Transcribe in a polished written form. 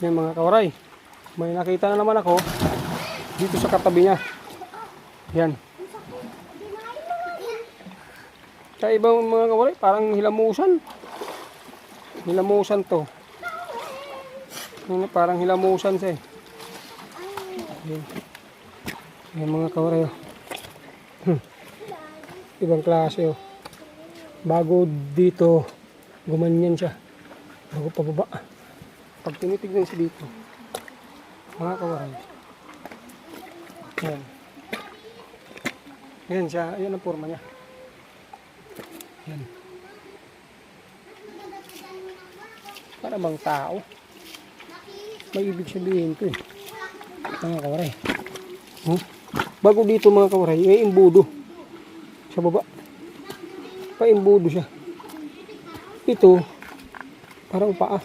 Yan mga kawaray. May nakita na naman ako dito sa katabi niya. Yan. Sa ibang mga kawaray, parang hilamusan. Hilamusan to. Yan, parang hilamusan siya eh. Yan. Yan mga kawaray. Ibang klase oh. Bago dito, gumanyan siya. Bago pababa. Pag tinitignan siya dito, mga kawaray. Yan. Yan siya. Yan ang forma niya. Yan. Para bang tao. May ibig sabihin ito eh. Mga kawaray. Bago dito mga kawaray, may imbudo. Sa baba. Pa-imbudo siya. Ito, parang paa.